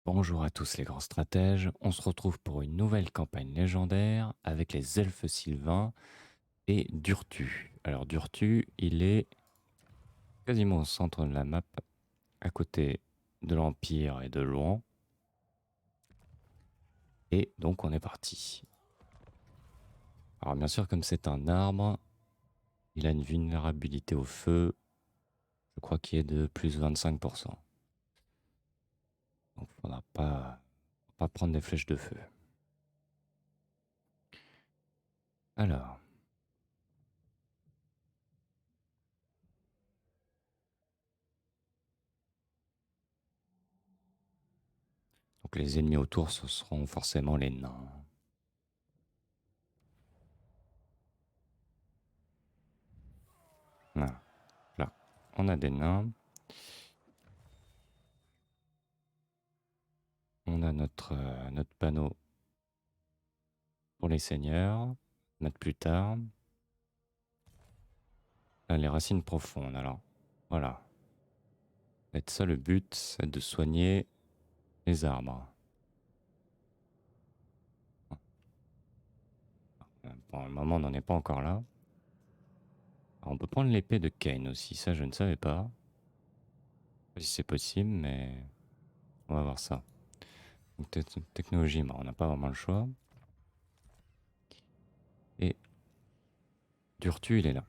Bonjour à tous les grands stratèges, on se retrouve pour une nouvelle campagne légendaire avec les elfes sylvains et Durtu. Alors Durtu, il est quasiment au centre de la map, à côté de l'Empire et de Louan. Et donc on est parti. Alors bien sûr, comme c'est un arbre, il a une vulnérabilité au feu, je crois qu'il est de plus 25%. Donc il ne faudra pas prendre des flèches de feu. Alors, donc les ennemis autour, ce seront forcément les nains. Voilà. Là, on a des nains. On a notre panneau pour les seigneurs. Mettre plus tard. Là, les racines profondes. Alors, voilà. Et ça, le but, c'est de soigner les arbres. Pour le moment, on n'en est pas encore là. Alors, on peut prendre l'épée de Kane aussi. Ça, je ne savais pas. Je sais pas si c'est possible, mais on va voir ça. Donc, technologie, bah, on n'a pas vraiment le choix. Et Durtu, il est là.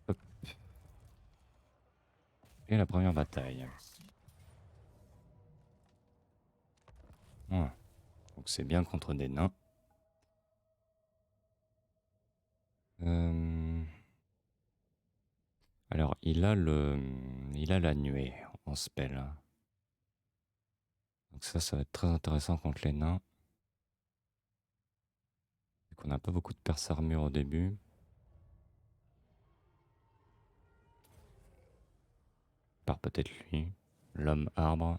Hop. Et la première bataille. Voilà. Donc c'est bien contre des nains. Alors il a la nuée en spell. Donc ça va être très intéressant contre les nains. Vu qu'on n'a pas beaucoup de perce armure au début. Par peut-être lui, l'homme arbre.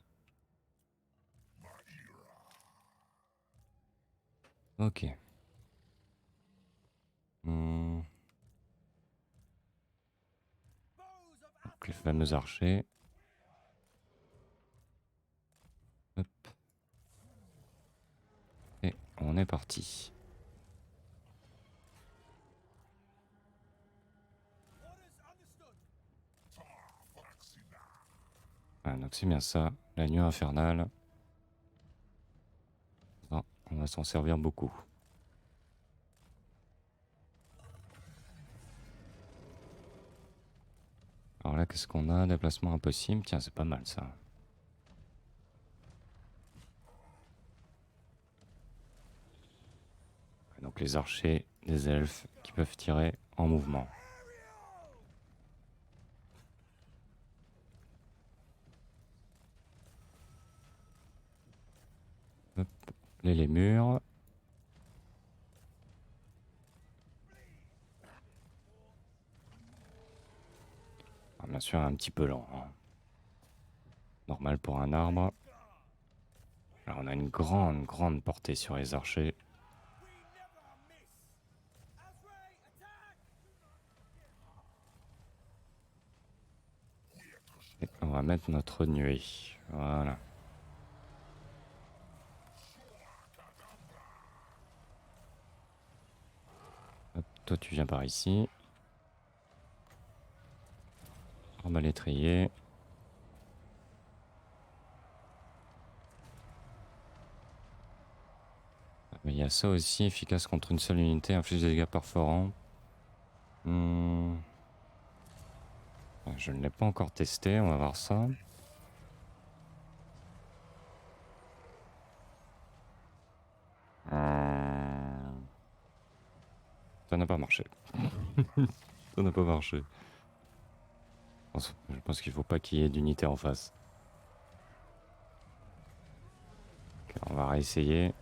Ok. Hmm. Donc les fameux archers. Hop. Et on est parti. Ah, donc c'est bien ça, la nuit infernale. Ah, on va s'en servir beaucoup. Alors là, qu'est-ce qu'on a? Déplacement impossible. Tiens, c'est pas mal ça. Donc les archers, des elfes qui peuvent tirer en mouvement. Hop. Les lémurs. Ah, bien sûr, un petit peu lent. Hein. Normal pour un arbre. Alors on a une grande portée sur les archers. Et on va mettre notre nuée. Voilà. Hop, toi tu viens par ici. Arbalétrier. Il y a ça aussi, efficace contre une seule unité, inflige des dégâts perforants. Je ne l'ai pas encore testé, on va voir ça. Ça n'a pas marché. Ça n'a pas marché. Je pense qu'il faut pas qu'il y ait d'unité en face. Ok, on va réessayer.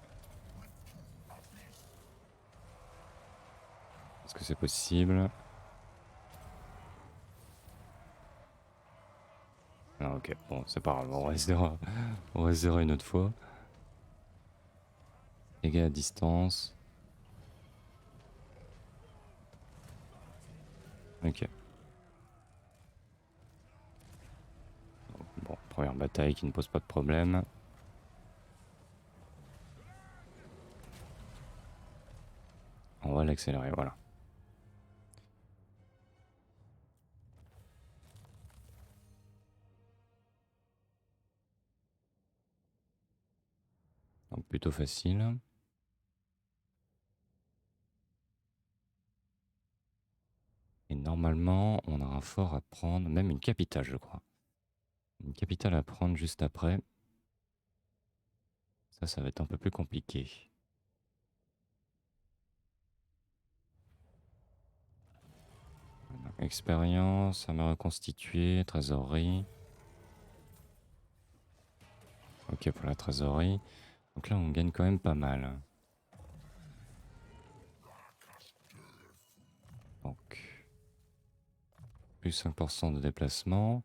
Est-ce que c'est possible? Ah, ok, bon, c'est pas grave, on restera une autre fois. Dégâts à distance. Ok. Bon, première bataille qui ne pose pas de problème. On va l'accélérer, voilà. Donc plutôt facile. Et normalement, on a un fort à prendre, même une capitale, je crois. Une capitale à prendre juste après. Ça va être un peu plus compliqué. Expérience, armée reconstituée, trésorerie. Ok pour la trésorerie. Donc là, on gagne quand même pas mal. Donc, plus 5% de déplacement.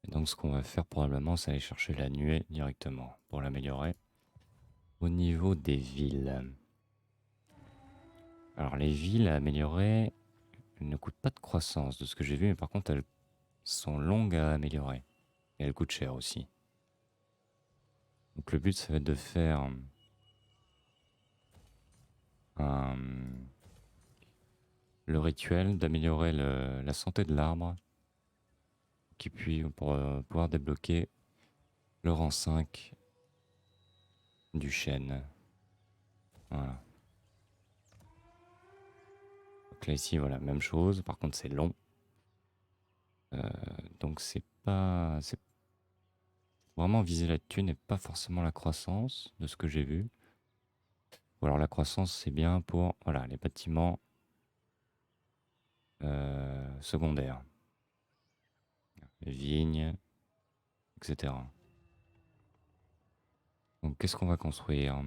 Et donc, ce qu'on va faire probablement, c'est aller chercher la nuée directement pour l'améliorer. Au niveau des villes. Alors, les villes à améliorer, elles ne coûtent pas de croissance de ce que j'ai vu, mais par contre, elles sont longues à améliorer. Et elles coûtent cher aussi. Donc, le but, ça va être de faire le rituel, d'améliorer la santé de l'arbre qui puis pour pouvoir débloquer le rang 5 du chêne. Voilà. Donc là ici voilà, même chose, par contre c'est long. Donc c'est pas. C'est vraiment viser la thune et pas forcément la croissance de ce que j'ai vu. Ou alors la croissance c'est bien pour voilà, les bâtiments secondaires. Les vignes, etc. Donc qu'est-ce qu'on va construire?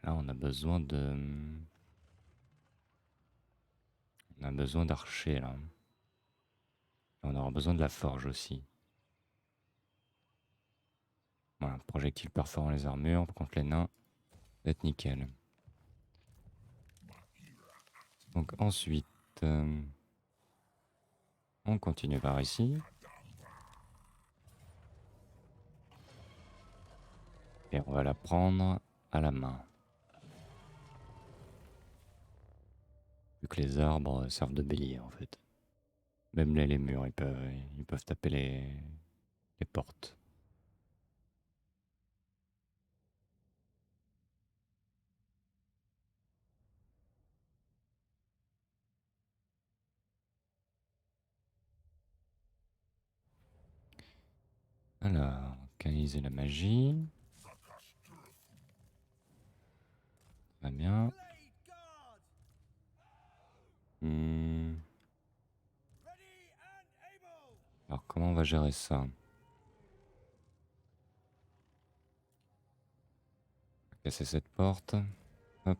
Là on a besoin de. On a besoin d'archers là. On aura besoin de la forge aussi. Voilà, projectile perforant les armures, contre les nains, ça va être nickel. Donc ensuite, on continue par ici. Et on va la prendre à la main. Vu que les arbres servent de bélier en fait. Même les murs, ils peuvent taper les portes. Alors, canaliser la magie. Très bien. Alors, comment on va gérer ça? Casser cette porte. Hop.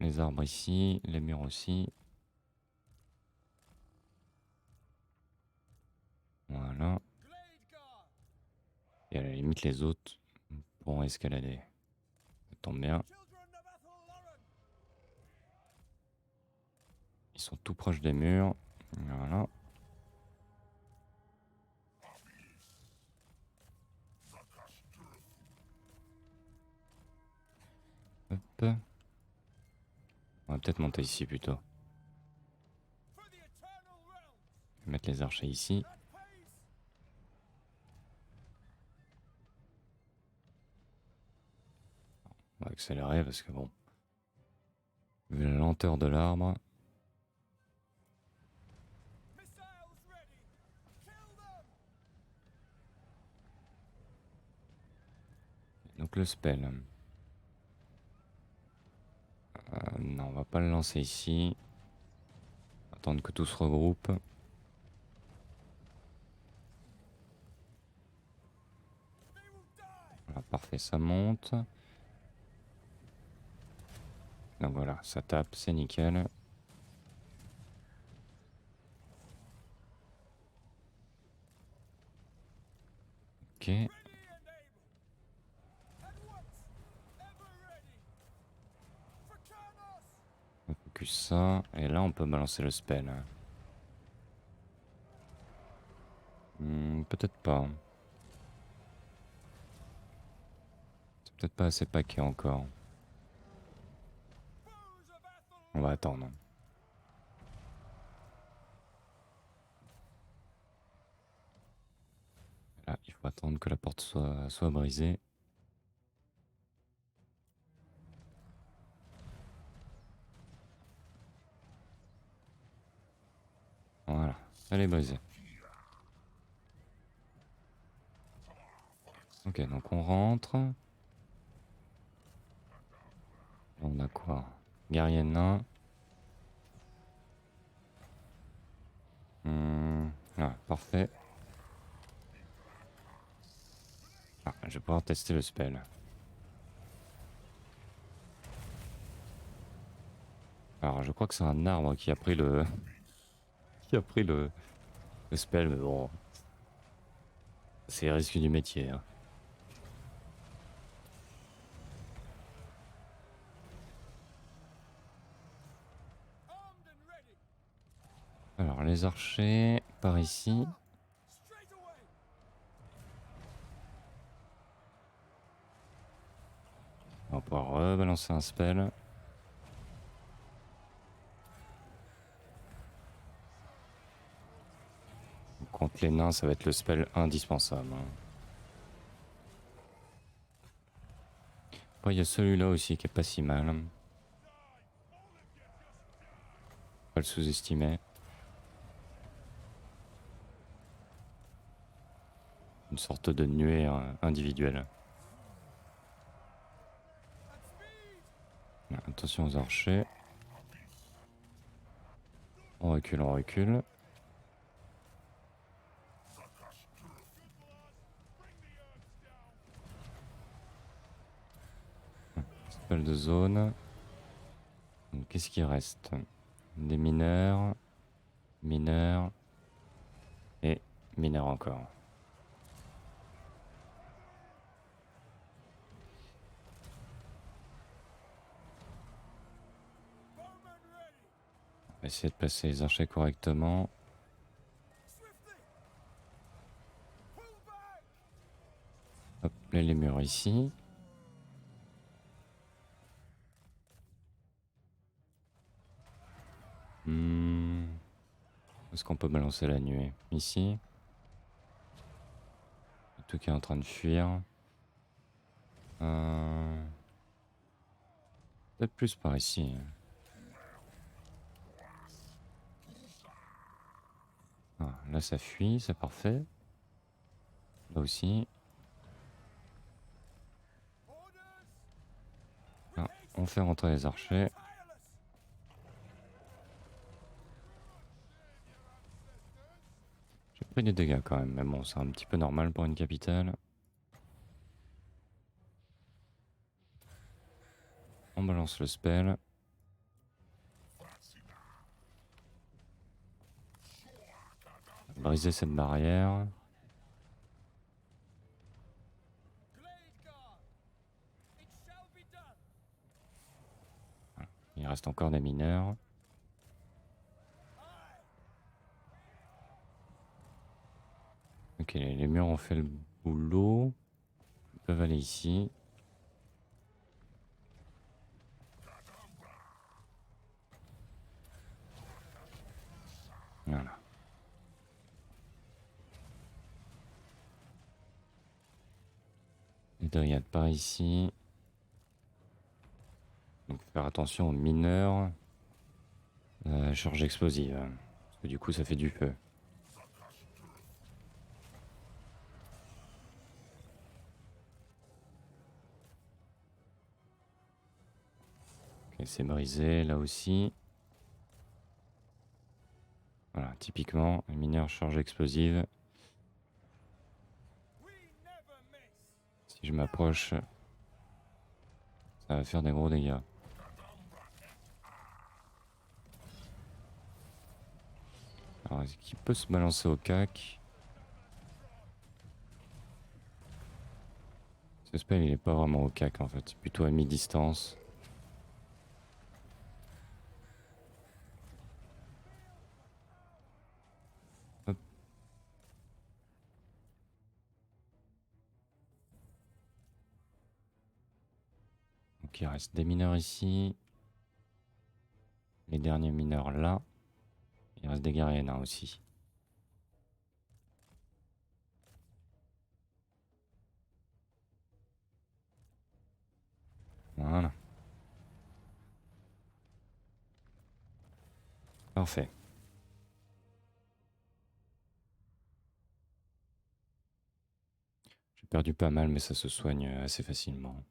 Les arbres ici, les murs aussi. Voilà. Et à la limite, les autres pourront escalader. Ça tombe bien. Ils sont tout proches des murs. Voilà. Hop. On va peut-être monter ici plutôt. Mettre les archers ici. On va accélérer parce que bon, vu la lenteur de l'arbre. Donc le spell. Non, on va pas le lancer ici. Attendre que tout se regroupe. Voilà, parfait, ça monte. Donc voilà, ça tape, c'est nickel. Ok. On focus ça. Et là, on peut balancer le spell. Peut-être pas. C'est peut-être pas assez paquet encore. On va attendre. Là, il faut attendre que la porte soit brisée. Voilà, elle est brisée. Ok, donc on rentre. On a quoi? Guerrier nain. Ah, parfait. Ah, je vais pouvoir tester le spell. Alors, je crois que c'est un arbre qui a pris le... qui a pris le spell, mais bon... C'est le risque du métier. Hein. Alors, les archers, par ici. On va pouvoir rebalancer un spell. Contre les nains, ça va être le spell indispensable. Hein. Après, il y a celui-là aussi qui est pas si mal. Pas le sous-estimer. Une sorte de nuée individuelle. Attention aux archers. On recule, on recule. Spell de zone. Qu'est-ce qui reste? Des mineurs. Mineurs. Et mineurs encore. On va essayer de placer les archers correctement. Hop, les murs ici. Est-ce qu'on peut balancer la nuée? Ici. Tout qui est en train de fuir. Peut-être plus par ici. Ah, là ça fuit, c'est parfait. Là aussi. Ah, on fait rentrer les archers. J'ai pris des dégâts quand même, mais bon, c'est un petit peu normal pour une capitale. On balance le spell. Briser cette barrière. Il reste encore des mineurs. Ok, les murs ont fait le boulot. Ils peuvent aller ici. Voilà. Les dryades par ici. Donc faire attention aux mineurs. Charge explosive. Parce que du coup ça fait du feu. Ok, c'est brisé là aussi. Voilà, typiquement, les mineurs charge explosive. Si je m'approche, ça va faire des gros dégâts. Alors, est-ce qu'il peut se balancer au cac? Ce spell, il est pas vraiment au cac en fait, plutôt à mi-distance. Hop. Donc il reste des mineurs ici. Les derniers mineurs là. Il reste des guerriers nains aussi. Voilà. Parfait. J'ai perdu pas mal, mais ça se soigne assez facilement.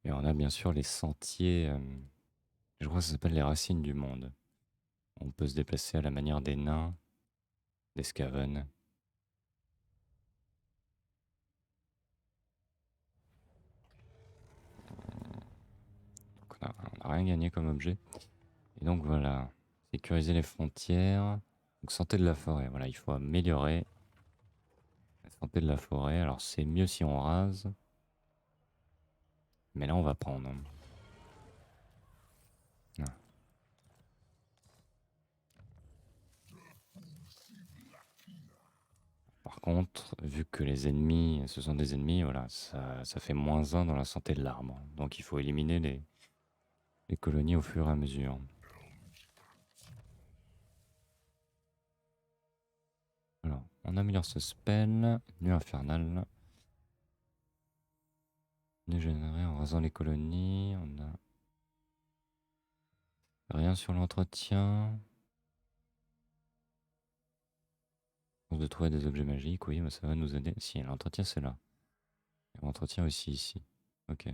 Et on a bien sûr les sentiers. Je crois que ça s'appelle les racines du monde. On peut se déplacer à la manière des nains, des scaven. Donc on a rien gagné comme objet. Et donc voilà, sécuriser les frontières. Donc santé de la forêt, voilà, il faut améliorer la santé de la forêt. Alors c'est mieux si on rase. Mais là on va prendre. Ah. Par contre, vu que les ennemis, ce sont des ennemis, voilà, ça fait -1 dans la santé de l'arbre. Donc il faut éliminer les colonies au fur et à mesure. Alors, on améliore ce spell, nuit infernale. Dégénérer en rasant les colonies. On a rien sur l'entretien. De trouver des objets magiques, oui, mais ça va nous aider. Si, l'entretien c'est là. Et l'entretien aussi ici. Ok.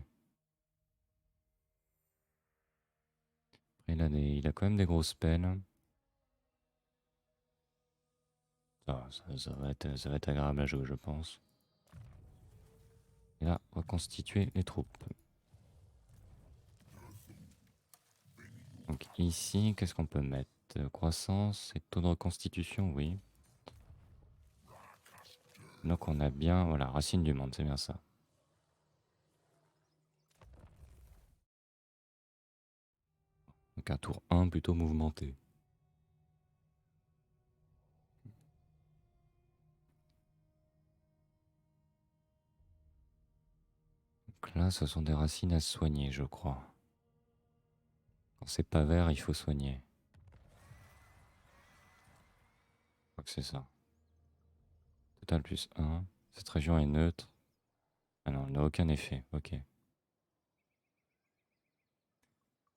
Après, il a quand même des grosses peines. Ça va être agréable à jouer, je pense. Et là, reconstituer les troupes. Donc ici, qu'est-ce qu'on peut mettre? Croissance et taux de reconstitution, oui. Donc on a bien, voilà, racine du monde, c'est bien ça. Donc un tour 1 plutôt mouvementé. Donc là, ce sont des racines à soigner, je crois. Quand c'est pas vert, il faut soigner. Je crois que c'est ça. Total plus 1. Cette région est neutre. Ah non, elle n'a aucun effet. Ok.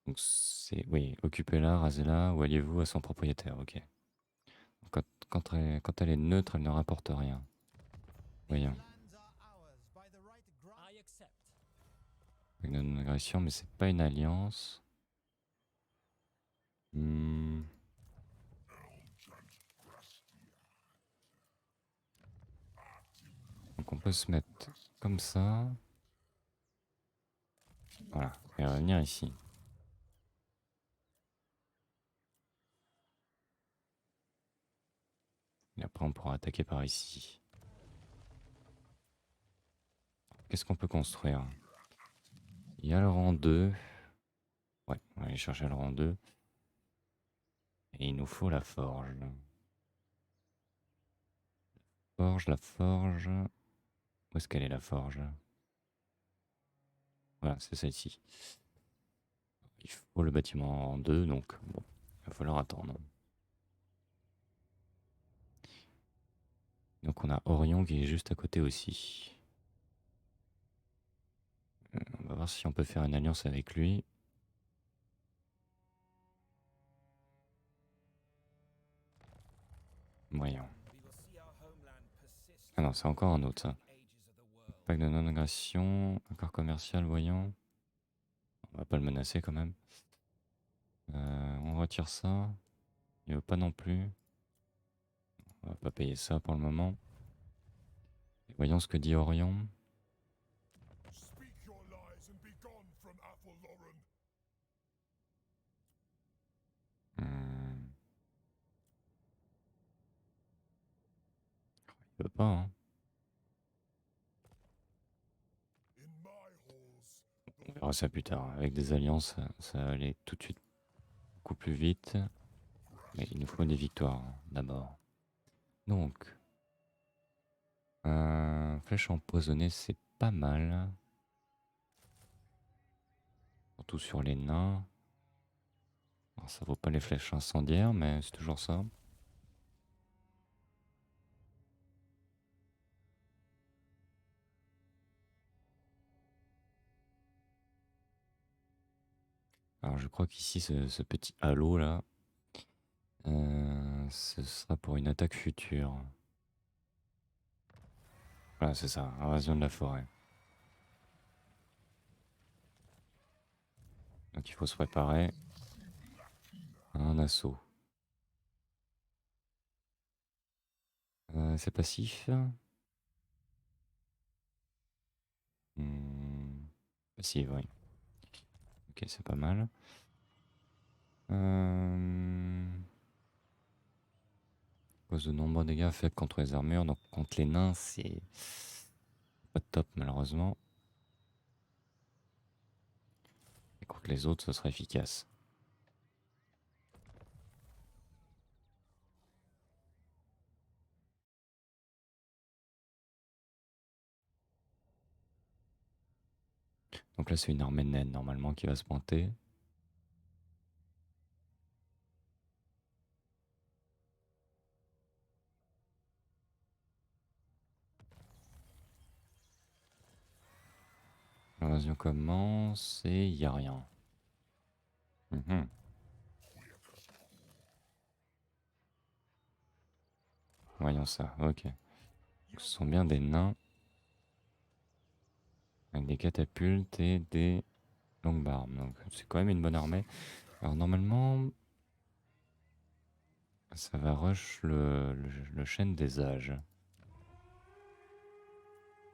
Donc c'est... Oui, occupez-la, rasez-la, ou alliez-vous à son propriétaire. Ok. Quand elle est neutre, elle ne rapporte rien. Voyons. Avec une agression, mais c'est pas une alliance. Hmm. Donc on peut se mettre comme ça. Voilà. Et revenir ici. Et après on pourra attaquer par ici. Qu'est-ce qu'on peut construire? Il y a le rang 2. Ouais, on va aller chercher le rang 2. Et il nous faut la forge. La forge. Où est-ce qu'elle est la forge? Voilà, c'est celle-ci. Il faut le bâtiment en 2, donc bon, il va falloir attendre. Donc on a Orion qui est juste à côté aussi. On va voir si on peut faire une alliance avec lui. Voyons. Ah non, c'est encore un autre ça. Pacte de non-agression, accord commercial, voyons. On va pas le menacer quand même. On retire ça. Il veut pas non plus. On va pas payer ça pour le moment. Et voyons ce que dit Orion. Hmm. Il veut pas, hein. On verra ça plus tard. Avec des alliances, ça va aller tout de suite beaucoup plus vite. Mais il nous faut des victoires d'abord. Donc, flèche empoisonnée, c'est pas mal. Surtout sur les nains. Alors, ça vaut pas les flèches incendiaires, mais c'est toujours ça. Alors je crois qu'ici, ce petit halo là, ce sera pour une attaque future. Voilà, c'est ça, invasion de la forêt. Donc il faut se préparer à un assaut. C'est passif. Hmm, Passif, oui. Ok, c'est pas mal. Cause de nombreux dégâts faits contre les armures, donc contre les nains, c'est pas top malheureusement. Et contre les autres, ce sera efficace. Donc là, c'est une armée naine normalement qui va se pointer. L'invasion commence et il n'y a rien. Mhm. Voyons ça, ok. Donc, ce sont bien des nains avec des catapultes et des longues barbes. Donc c'est quand même une bonne armée. Alors normalement, ça va rush le chêne des âges.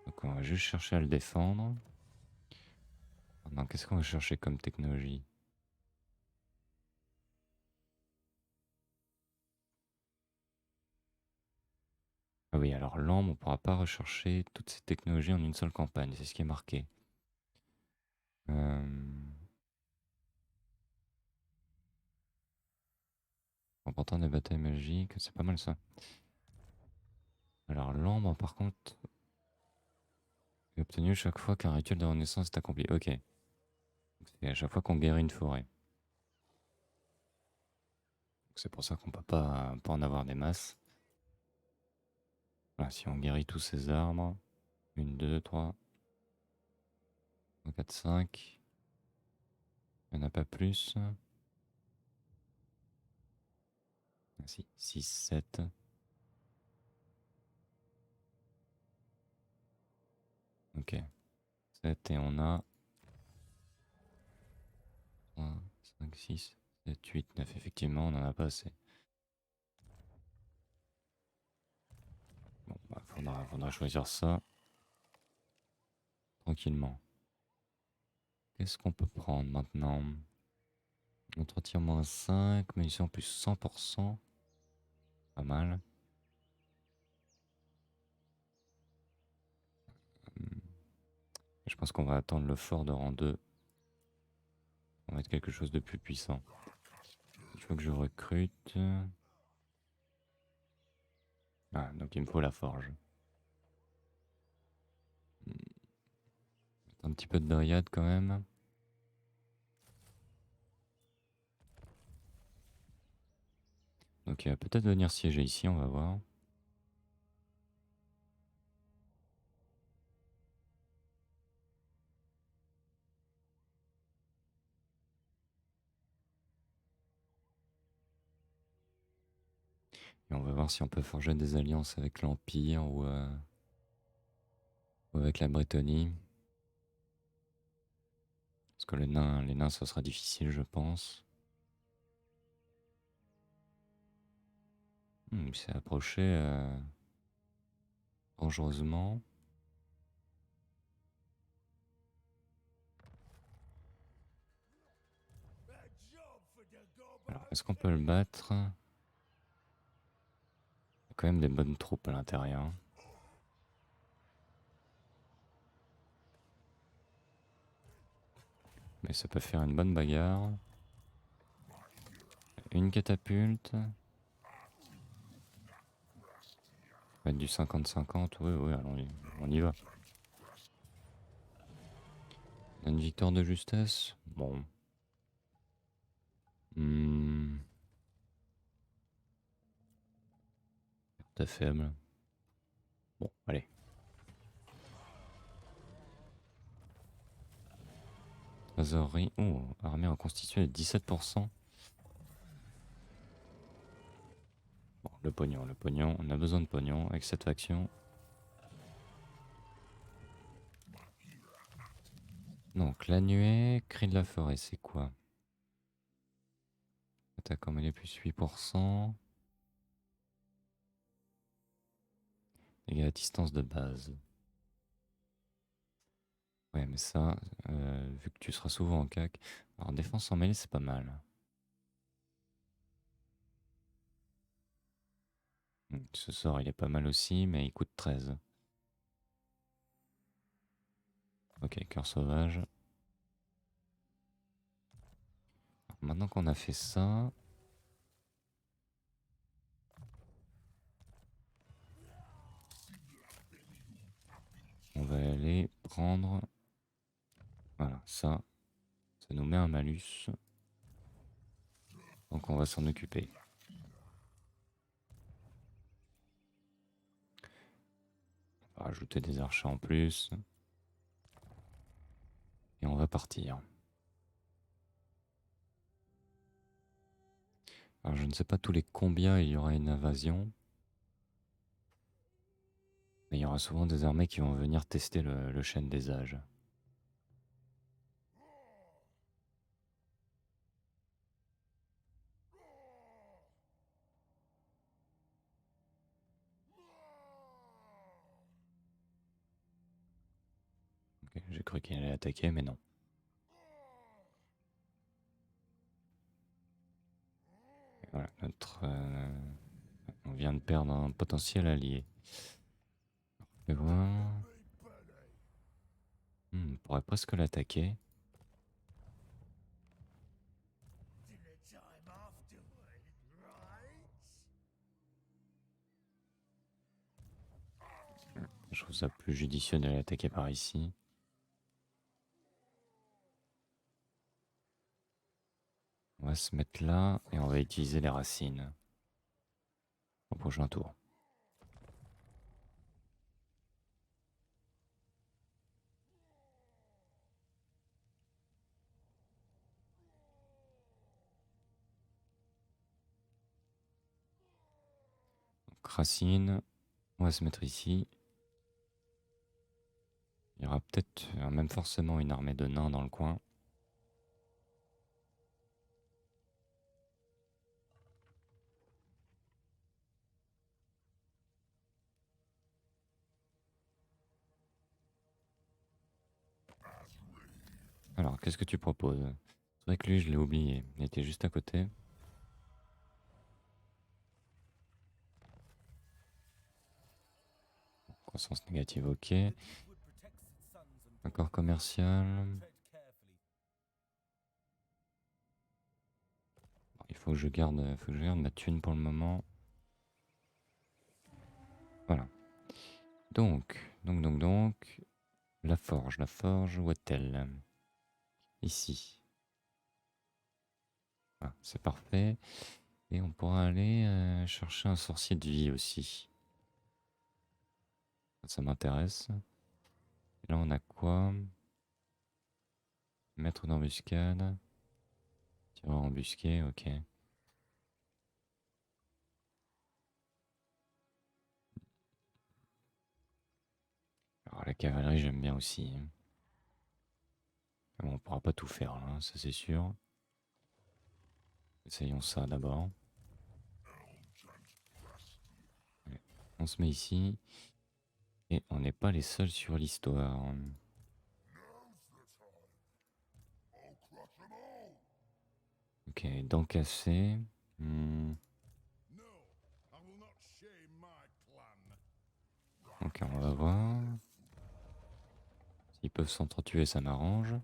Donc on va juste chercher à le défendre. Maintenant, qu'est-ce qu'on va chercher comme technologie? Ah oui, alors l'ambre, on ne pourra pas rechercher toutes ces technologies en une seule campagne, c'est ce qui est marqué. Euh... Remportant des batailles magiques, c'est pas mal ça. Alors l'ambre, par contre, est obtenu chaque fois qu'un rituel de renaissance est accompli. Ok. C'est à chaque fois qu'on guérit une forêt. C'est pour ça qu'on peut pas en avoir des masses. Voilà, si on guérit tous ces arbres, 1, 2, 3, 4, 5, il n'y en a pas plus. Ah, si, 6, 7. Ok, 7 et on a 3, 5, 6, 7, 8, 9. Effectivement, on n'en a pas assez. Bon, bah, faudra choisir ça tranquillement. Qu'est-ce qu'on peut prendre maintenant? Entretien moins 5, munitions plus 100%. Pas mal. Je pense qu'on va attendre le fort de rang 2. On va être quelque chose de plus puissant. Il faut que je recrute. Ah, donc il me faut la forge. Un petit peu de dryade quand même. Donc il va peut-être venir siéger ici, on va voir. Et on va voir si on peut forger des alliances avec l'Empire ou avec la Brétonie. Parce que les nains, ça sera difficile, je pense. Il s'est approché dangereusement. Alors, est-ce qu'on peut le battre? Il y a quand même des bonnes troupes à l'intérieur. Mais ça peut faire une bonne bagarre. Une catapulte. Ça va être du 50-50. Oui, oui, allons, on y va. Une victoire de justesse? Bon. T'es faible. Bon, allez. Trésorerie. Oh, armée reconstituée de 17%. Bon, le pognon. On a besoin de pognon avec cette faction. Donc, la nuée, cri de la forêt, c'est quoi? Attaque en mêlée plus 8%. Dégâts à distance de base. Ouais, mais ça, vu que tu seras souvent en cac. Alors, défense en mêlée, c'est pas mal. Ce sort, il est pas mal aussi, mais il coûte 13. Ok, cœur sauvage. Alors, maintenant qu'on a fait ça, on va aller prendre... Voilà, ça nous met un malus. Donc on va s'en occuper. On va rajouter des archers en plus. Et on va partir. Alors je ne sais pas tous les combien il y aura une invasion. Mais il y aura souvent des armées qui vont venir tester le chêne des âges. Okay, j'ai cru qu'il allait attaquer, mais non. Et voilà, on vient de perdre un potentiel allié. On voir. On pourrait presque l'attaquer. Je trouve ça plus judicieux d'aller attaquer par ici. On va se mettre là et on va utiliser les racines au prochain tour. Donc, racines, on va se mettre ici. Il y aura peut-être, même forcément, une armée de nains dans le coin. Alors, qu'est-ce que tu proposes? C'est vrai que lui, je l'ai oublié. Il était juste à côté. Croissance négative, ok. Accord commercial. Il faut que je garde ma thune pour le moment. Voilà. Donc. La forge, où est-elle? Ici. Voilà, c'est parfait. Et on pourra aller chercher un sorcier de vie aussi. Ça m'intéresse. Et là, on a quoi? Maître d'embuscade. Tireur embusqué, ok. Alors, la cavalerie, j'aime bien aussi. Bon, on pourra pas tout faire là, ça c'est sûr. Essayons ça d'abord. On se met ici. Et on n'est pas les seuls sur l'histoire. Ok, dents cassées. Ok, on va voir. S'ils peuvent s'entretuer, ça m'arrange.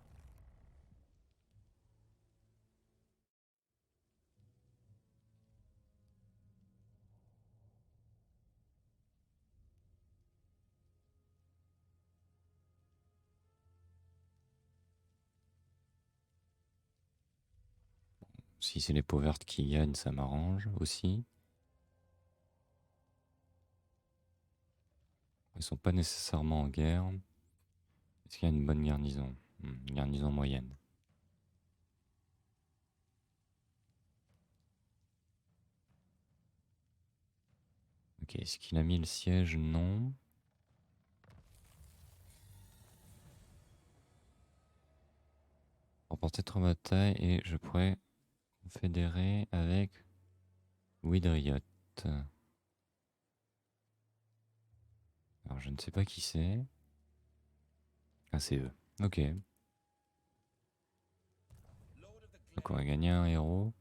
Si c'est les peaux vertes qui gagnent, ça m'arrange aussi. Ils sont pas nécessairement en guerre. Est-ce qu'il y a une bonne garnison? Une garnison moyenne. Ok, est-ce qu'il a mis le siège? Non. Remporter 3 batailles et je pourrais confédérer avec Widriot. Alors je ne sais pas qui c'est. Ah, c'est eux. Ok. Donc on va gagner un héros.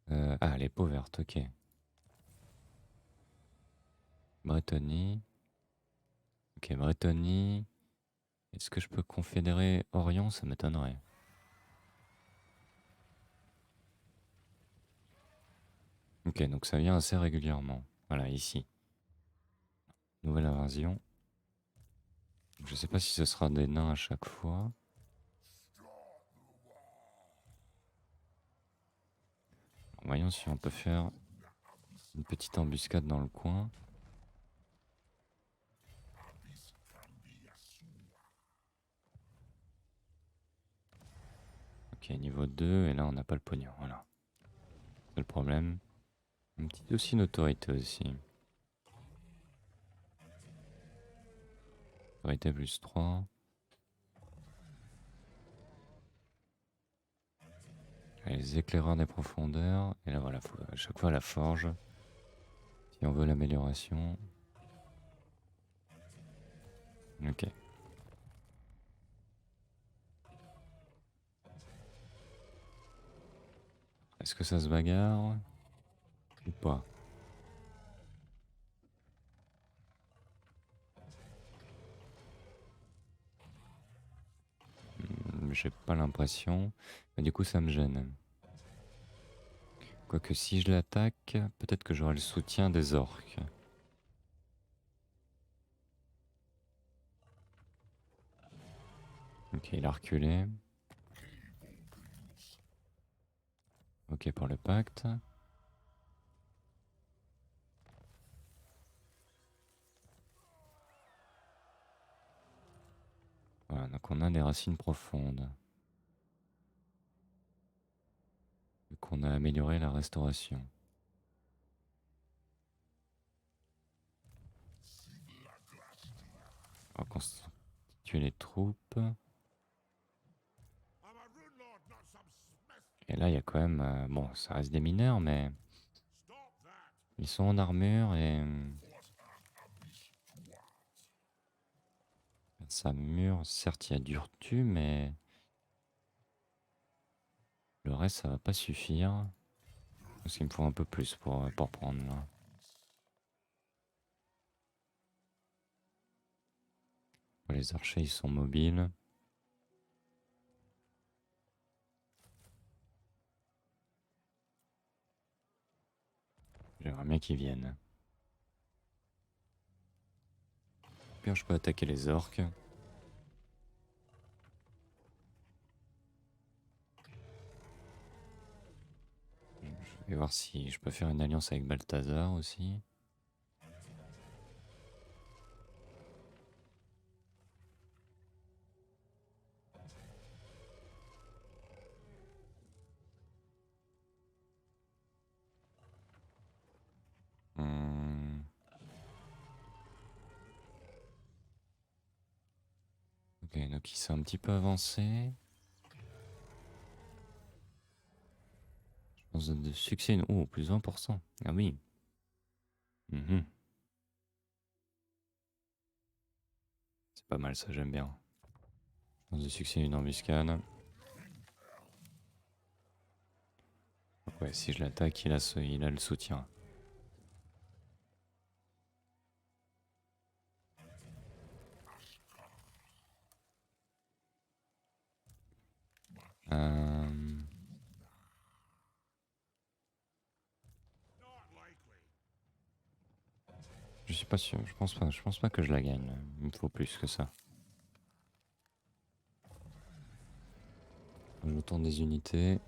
Ah, les peaux vertes, ok. Bretonnie. Ok, Bretonnie. Est-ce que je peux confédérer Orient? Ça m'étonnerait. Ok, donc ça vient assez régulièrement. Voilà, ici. Nouvelle invasion. Je sais pas si ce sera des nains à chaque fois. Voyons si on peut faire une petite embuscade dans le coin. Ok, niveau 2, et là on n'a pas le pognon, voilà. C'est le problème. Un petit dossier d'autorité aussi. Autorité plus 3. Les éclaireurs des profondeurs. Et là voilà, faut à chaque fois la forge. Si on veut l'amélioration. Ok. Est-ce que ça se bagarre ou pas? J'ai pas l'impression. Mais du coup ça me gêne. Quoique si je l'attaque, peut-être que j'aurai le soutien des orques. Ok, il a reculé. Ok pour le pacte. Voilà, donc on a des racines profondes. Vu qu'on a amélioré la restauration. On va constituer les troupes. Et là, il y a quand même... bon, ça reste des mineurs, mais... Ils sont en armure et... Ça mure, certes, il y a du retu, mais... Le reste, ça va pas suffire. Parce qu'il me faut un peu plus pour prendre, là. Les archers, ils sont mobiles. J'aimerais bien qu'ils viennent. Puis je peux attaquer les orques. Je vais voir si je peux faire une alliance avec Balthazar aussi. Hum. Ok, donc ils sont un petit peu avancés. Chance de succès, oh, plus 20%. Ah oui. Mhm. C'est pas mal ça, j'aime bien. Chance de succès, une embuscade. Donc ouais, si je l'attaque, il a le soutien. Euh... Je suis pas sûr, je pense pas que je la gagne. Il me faut plus que ça. Je tourne des unités.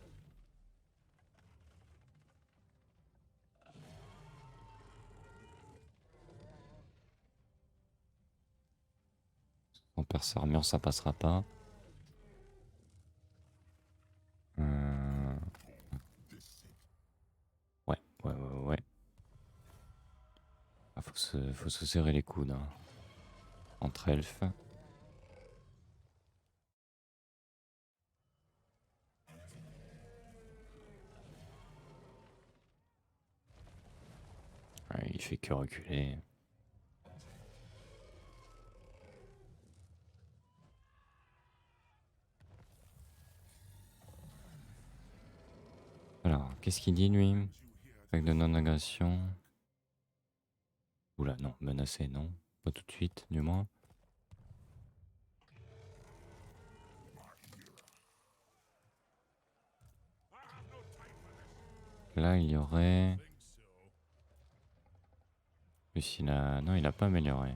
En perce armure, ça passera pas. Euh, Ouais, ouais. Ah, faut se serrer les coudes, hein. Entre elfes. Ouais, il fait que reculer. Alors, qu'est-ce qu'il dit lui? Avec de non-agression. Oula, non, menacé, non. Pas tout de suite, du moins. Là, il y aurait... Plus il a... Non, il a pas amélioré.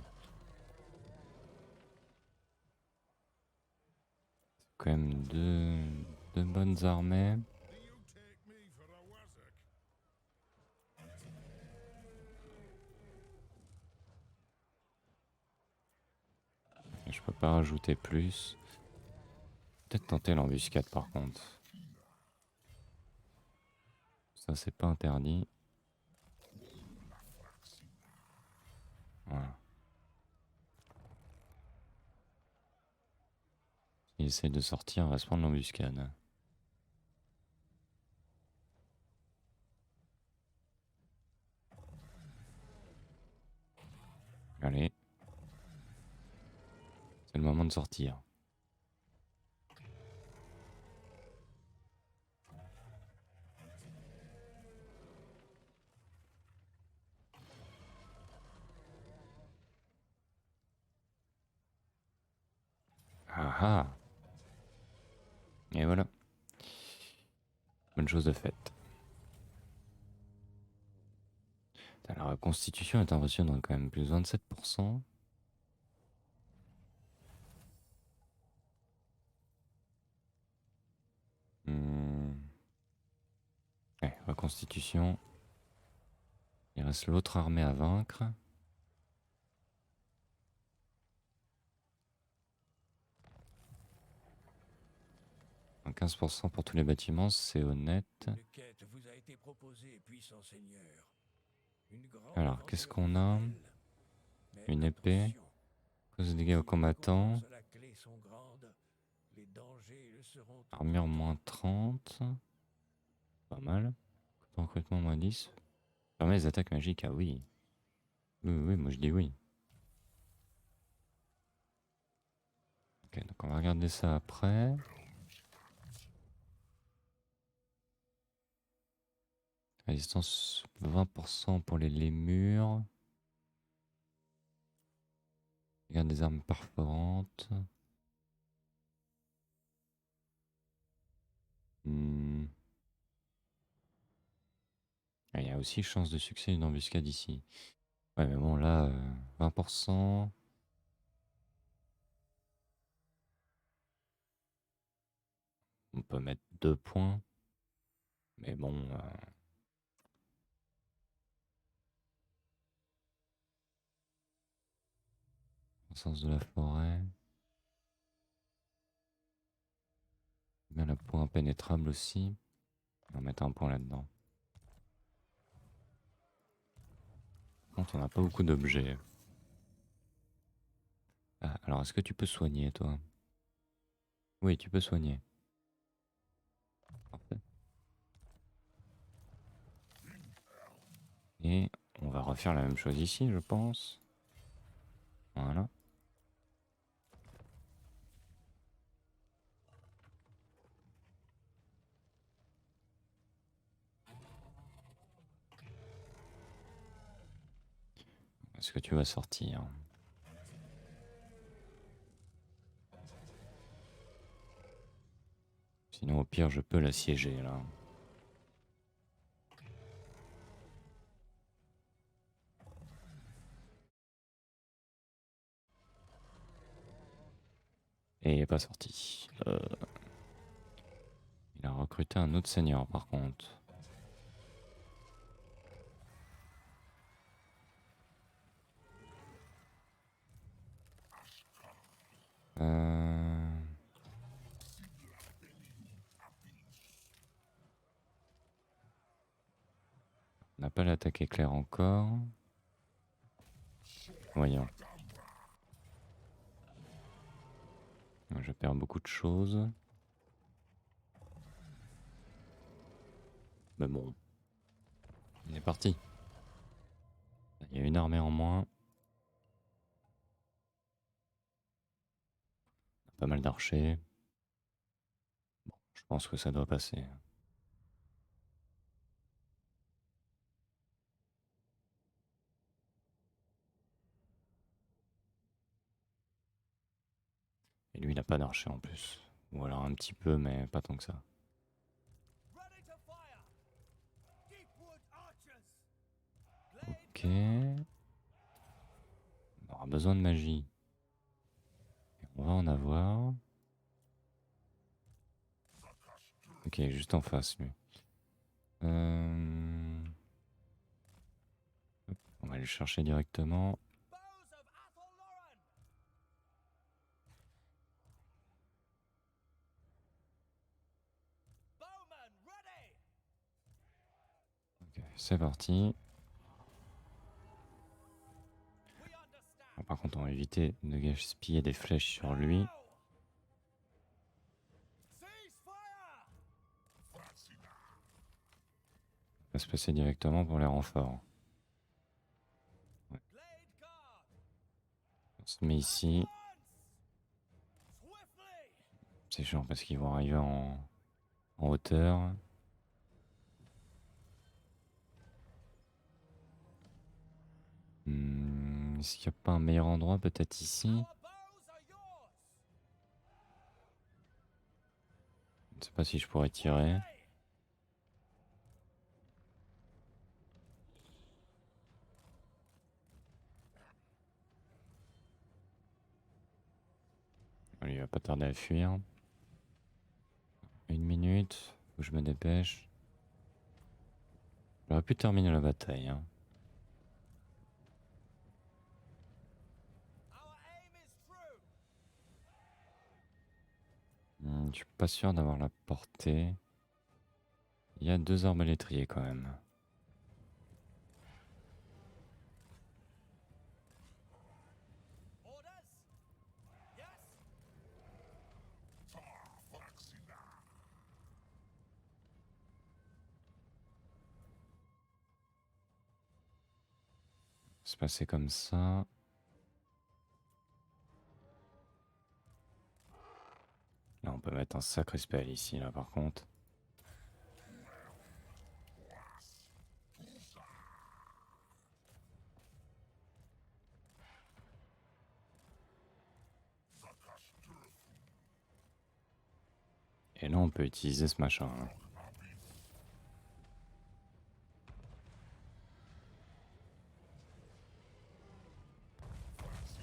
Quand même deux bonnes armées. Je peux pas rajouter plus. Peut-être tenter l'embuscade par contre. Ça, c'est pas interdit. Voilà. Il essaye de sortir, on va se prendre l'embuscade. Allez. C'est le moment de sortir. Ah ah. Et voilà. Bonne chose de faite. La reconstitution est impressionnante quand même. Plus 27%. Hmm. Ouais, reconstitution. Il reste l'autre armée à vaincre. 15% pour tous les bâtiments, c'est honnête. Une quête vous a été proposée, puissant seigneur. Une grande Alors, qu'est-ce aventure qu'on a? nouvelle. Mais Une épée. attention, Cause de si dégâts aux les combattants. dépenses à la clé sont grandes, les dangers le seront tout Armure autant. moins 30. Pas mal. Recrutement moins 10. Permet les attaques magiques, ah oui. Oui, moi je dis oui. Ok, donc on va regarder ça après. Résistance 20% pour les lémures. Regarde des armes perforantes. Hmm. Ah, il y a aussi chance de succès d'une embuscade ici. Ouais, mais bon, là, 20%. On peut mettre 2 points. Mais bon, au sens de la forêt. Bien la peau impénétrable aussi. On va mettre un point là-dedans. Par contre, on n'a pas beaucoup d'objets. Ah, alors, est-ce que tu peux soigner, toi? Oui, tu peux soigner. Parfait. Et on va refaire la même chose ici, je pense. Voilà. Est-ce que tu vas sortir? Sinon, au pire, je peux l'assiéger, là. Et il n'est pas sorti. Il a recruté un autre seigneur, par contre. pas l'attaque éclair encore. Voyons. Je perds beaucoup de choses. Mais bon. On est parti. Il y a une armée en moins. Pas mal d'archers. Bon, je pense que ça doit passer. Et lui, il n'a pas d'archer en plus. Ou alors un petit peu, mais pas tant que ça. Ok. On aura besoin de magie. Et on va en avoir. Ok, juste en face, lui. On va aller le chercher directement. Ok, c'est parti. Alors, par contre, on va éviter de gaspiller des flèches sur lui. On va se passer directement pour les renforts. Ouais. On se met ici. C'est chiant parce qu'ils vont arriver en hauteur. Est-ce qu'il n'y a pas un meilleur endroit peut-être ici? Je ne sais pas si je pourrais tirer. Allez, il va pas tarder à fuir. 1 minute, faut que je me dépêche. J'aurais pu terminer la bataille. Hein. Je suis pas sûr d'avoir la portée. Il y a 2 arbalétriers quand même. Se passer comme ça. Là, on peut mettre un sacré spell ici, là, par contre. Et là, on peut utiliser ce machin. Là.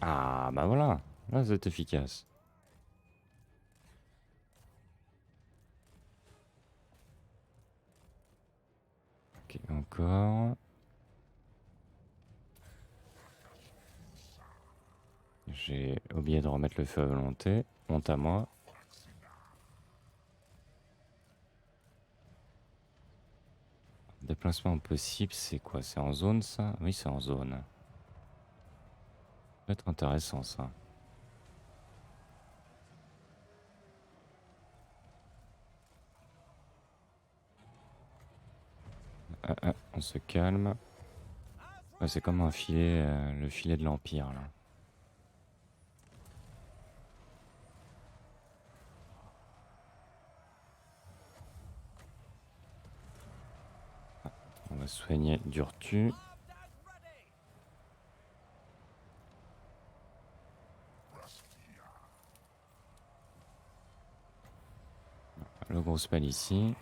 Ah, bah voilà. Là, c'est efficace. Ok, encore. J'ai oublié de remettre le feu à volonté. Honte à moi. Déplacement possible, c'est quoi? C'est en zone, ça? Oui, c'est en zone. Ça peut être intéressant, ça. On se calme. Ouais, c'est comme un filet, le filet de l'Empire, là. On va soigner Durtu. Le gros spell ici.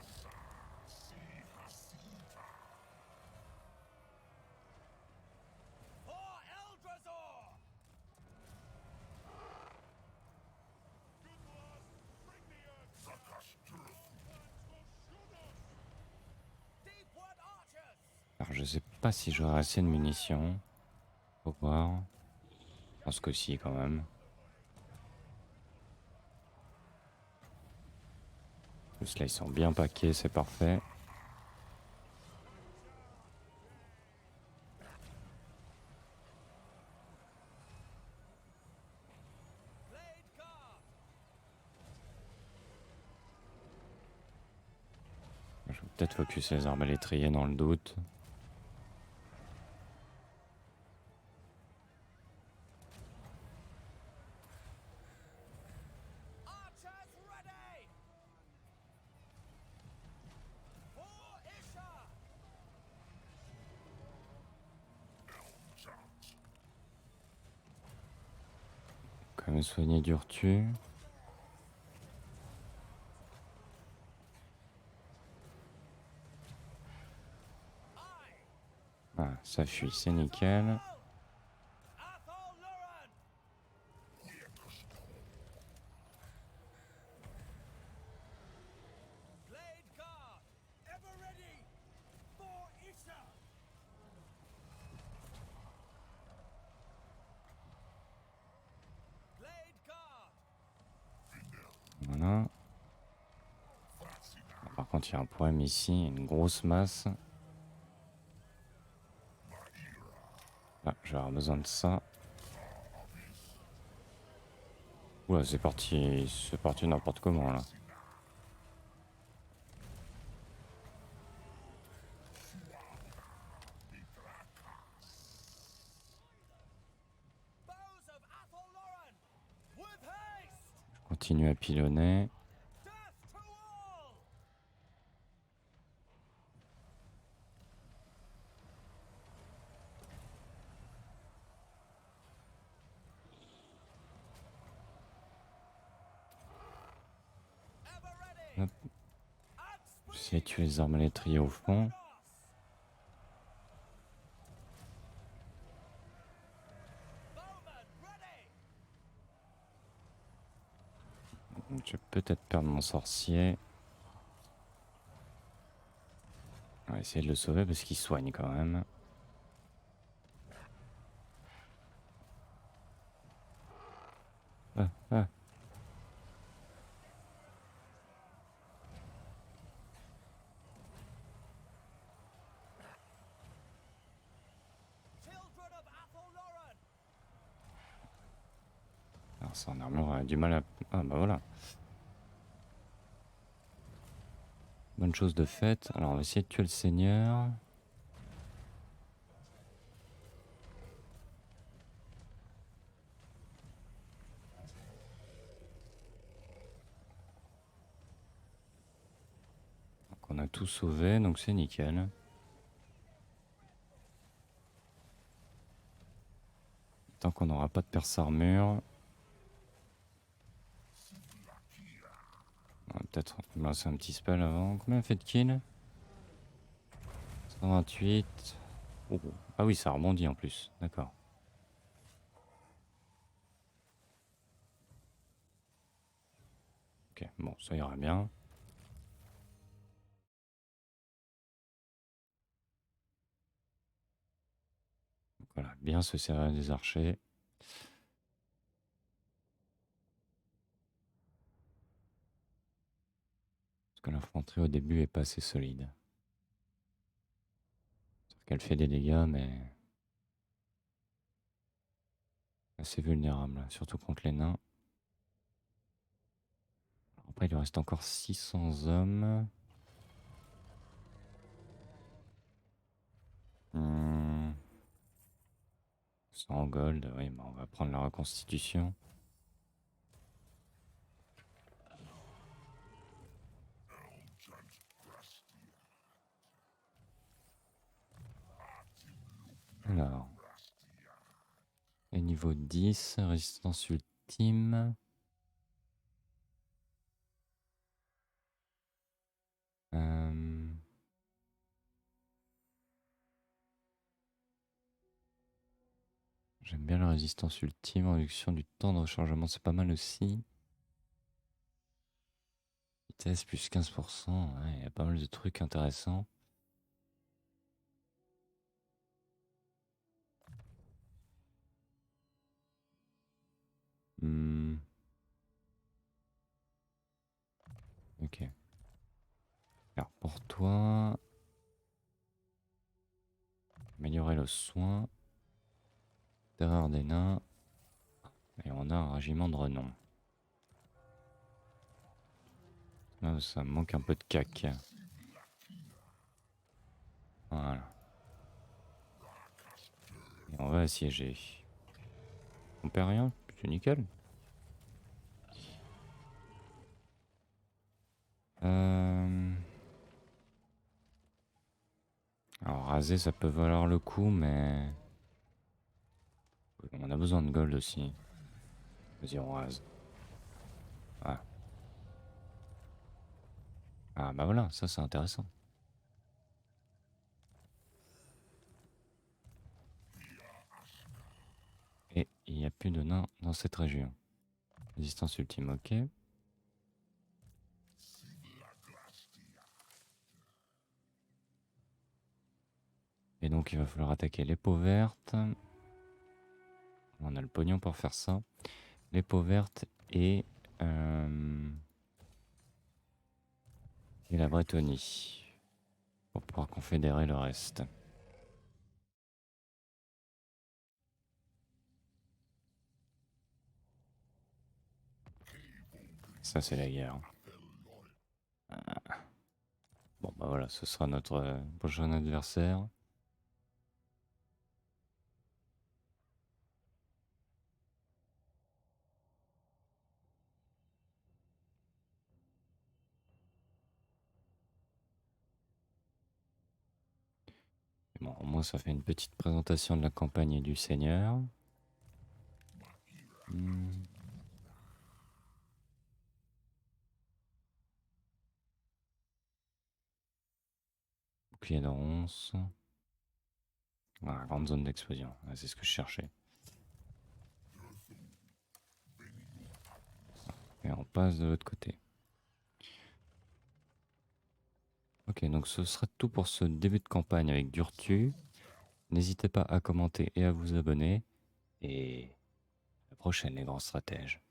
Alors je sais pas si j'aurai assez de munitions. Faut voir. Je pense que si quand même. Juste là ils sont bien paqués, c'est parfait. peut-être focuser les arbalétriers dans le doute. Archers ready! For Isha! Quand même soigner Durtu. Ah, ça fuit, c'est nickel. Athol Luran! Blade Guard! Ever ready! For Isha! Blade Guard! Voilà. Par contre, il y a un problème ici, une grosse masse. Ah, je vais avoir besoin de ça. Oula, c'est parti n'importe comment là. Bows of Athol Luran! With haste! Je continue à pilonner. Death to all! Ever ready! Hop. At J'essaie de speed! tuer les arbalétriers au fond. Bowman ready! Je vais peut-être perdre mon sorcier. On va essayer de le sauver parce qu'il soigne quand même. Ah, ah. Children of Athol Luran! Alors ça en armure a du mal à... Ah bah voilà. Bonne chose de faite. Alors on va essayer de tuer le seigneur. Donc on a tout sauvé, donc c'est nickel. Tant qu'on n'aura pas de perce armure. On va peut-être lancer un petit spell avant. Combien fait de kill? 128. Oh. Ah oui, ça rebondit en plus. D'accord. Ok, bon, ça ira bien. Donc voilà, bien se serrer des archers. Parce que l'infanterie au début est pas assez solide. C'est-à-dire qu'elle fait des dégâts, mais assez vulnérable, surtout contre les nains. Après, il lui reste encore 600 hommes. 100 gold, oui, bah on va prendre la reconstitution. Alors, et niveau 10, résistance ultime. J'aime bien la résistance ultime, réduction du temps de rechargement, c'est pas mal aussi. Vitesse plus 15%, ouais, il y a pas mal de trucs intéressants. Ok. Alors pour toi, améliorer le soin, terreur des nains, et on a un régiment de renom. Là, ça me manque un peu de cac. Voilà. Et on va assiéger. On perd rien, c'est nickel. Alors raser ça peut valoir le coup, mais on a besoin de gold aussi. Vas-y, on rase. Ah. Ah bah voilà, ça c'est intéressant. Et il n'y a plus de nains dans cette région. Résistance ultime, ok. Et donc il va falloir attaquer les peaux vertes. On a le pognon pour faire ça. Les peaux vertes et la Brétonie. Pour pouvoir confédérer le reste. Ça c'est la guerre. Bon bah voilà, ce sera notre prochain adversaire. Bon, au moins ça fait une petite présentation de la campagne et du seigneur. Bouclier de ronce. Voilà, grande zone d'explosion. Ouais, c'est ce que je cherchais. Et on passe de l'autre côté. Ok, donc ce sera tout pour ce début de campagne avec Durtu. N'hésitez pas à commenter et à vous abonner. Et à la prochaine, les grands stratèges.